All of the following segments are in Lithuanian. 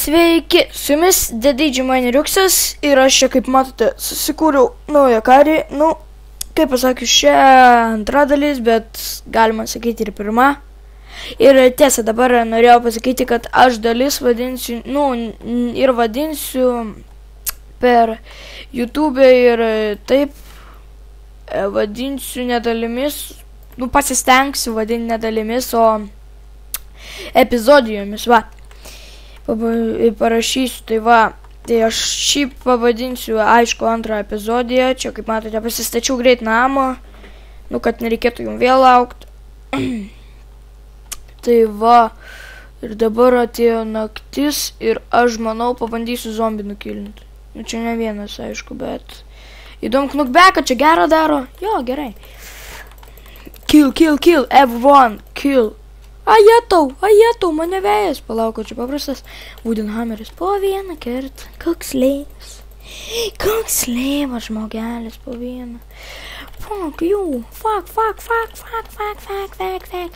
Sveiki, su jumis Dedidži Maniriuksas ir aš čia, kaip matote, susikūriau naują karį. Kaip pasakius, čia antra dalis, bet galima sakyti ir pirma. Ir tiesa, dabar norėjau pasakyti, kad aš dalis vadinsiu, ir vadinsiu per YouTube ir taip vadinsiu nedalimis, pasistengsiu vadinti nedalimis, o epizodijomis, parašysiu, tai aš šį pavadinsiu, aišku, antrą epizodiją, čia, kaip matote, pasistačiau greit namą, kad nereikėtų jums vėl laukti. Tai ir dabar atėjo naktis ir aš, manau, pabandysiu zombį nukilinti. Čia ne vienas, aišku, bet įdomu, knockbacką čia gerą daro. Jo, gerai. Kill, everyone, kill. Ajetau, mane vėjas. Palauk, čia paprastas wooden hammeris. Po vieną kartą. Koks lėmas žmogelis po vieną. Fuck you. Fuck.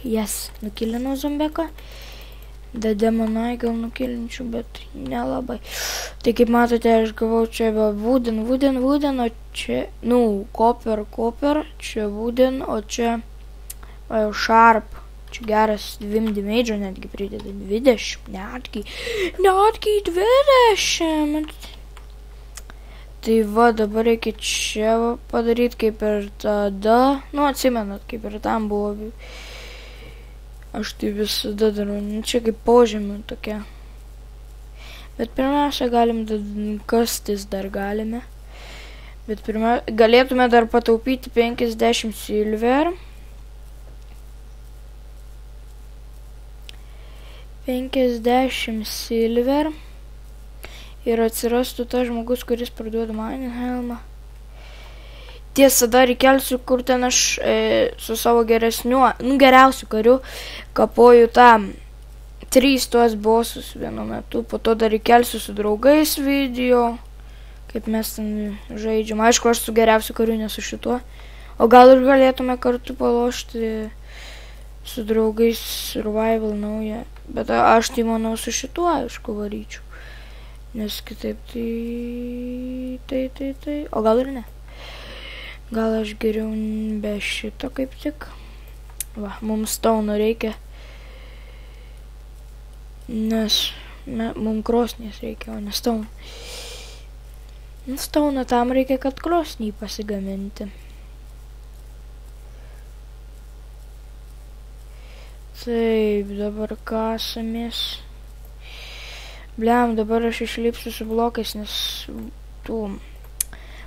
Yes, nukilinau zombeką. Demonai gal nukilinčiau, bet nelabai. Tai kaip matote, aš gavau čia wooden, o čia, copper, čia wooden, o čia sharp. Čia geras 2 damage, netgi prideda 20, netgi 20. Tai dabar reikia čia padaryti, kaip ir tada, atsimenat, kaip ir tam buvo. Aš tai visada darau, čia kaip požemių tokia. Bet pirmiausia, galim kastis dar galime. Bet galėtume dar pataupyti 50 silver. 50 silver ir atsirastų tas žmogus, kuris parduoda mining helmą. Tiesa, dar įkelsiu, kur ten aš su savo geriausiu kariu kapoju tam 3 tuos bossus vienu metu. Po to dar įkelsiu su draugais video, kaip mes ten žaidžiam. Aišku, aš su geriausiu kariu, ne su šituo. O gal ir galėtume kartu palošti su draugais survival naują. Bet aš tai manau su šituo, aišku, varyčiau. Nes kitaip tai. O gal ir ne. Gal aš geriau be šito kaip tik. Mums stauno reikia. Nes mums krosnės reikia, o ne stauno. Stauno tam reikia, kad krosnį pasigaminti. Taip, dabar kasamės. Bliam, dabar aš išlipsiu su blokais, nes tų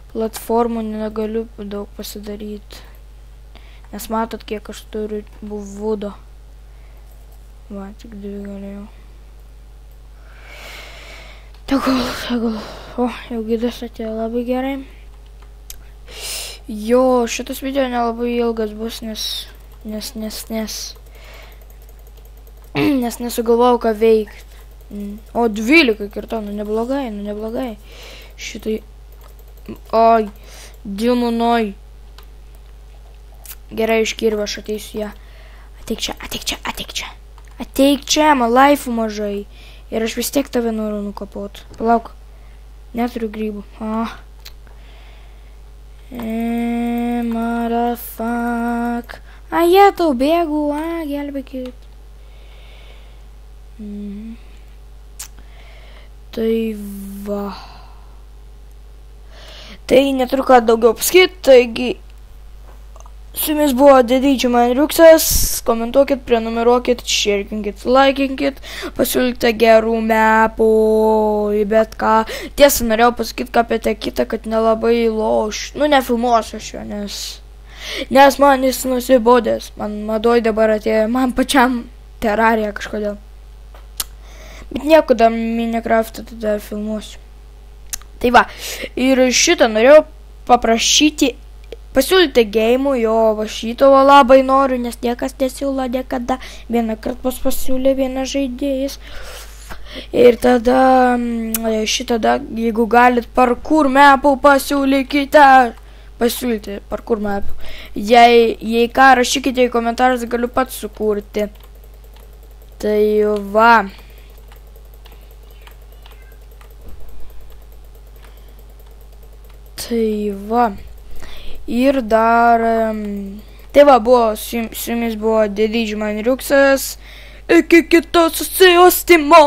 platformų negaliu daug pasidaryti. Nes matot, kiek aš turiu vudo. Tik 2 galėjau. Tegul. Jau gidas atėjo labai gerai. Jo, šitas video nelabai ilgas bus, nes nesugalvojau, ką veikti. O 12 kartonų, neblogai. Šitai. Oi, dimonoj. Gerai, iškirva, aš ateisiu ją. Ateik čia, man laifų mažai. Ir aš vis tiek tave noriu nukapot. Palauk, neturiu grybų. Motherfuck. Jie tau bėgu, gelbėkit. Tai neturiu ką daugiau pasakyti, taigi su jumis buvo Dedidži Maniriuksas, komentuokit, prenumeruokit, šerkinkit, laikinkit, pasiūlykite gerų mepų, bet ką. Tiesa, norėjau pasakyti, ką apie kitą, kad nelabai nefilmuosiu aš jo, nes man jis nusibodęs, man madoj dabar atėjo, man pačiam terarija kažkodėl. Bet nieko, dar Minecraft'ą tada filmuosiu. Tai ir šitą norėjau paprašyti, pasiūlyti geimų, šito labai noriu, nes niekas nesiūlo niekada. Vieną kartą pasiūlė vienas žaidėjas. Ir tada, jeigu galit parkour mapų, pasiūlyti parkour mapų. Jei ką, rašykite į komentarus, galiu pats sukurti. Tai Tai va. Ir dar... Tai va, su jumis buvo Didžman Riuksas. Iki kitos susijustymo.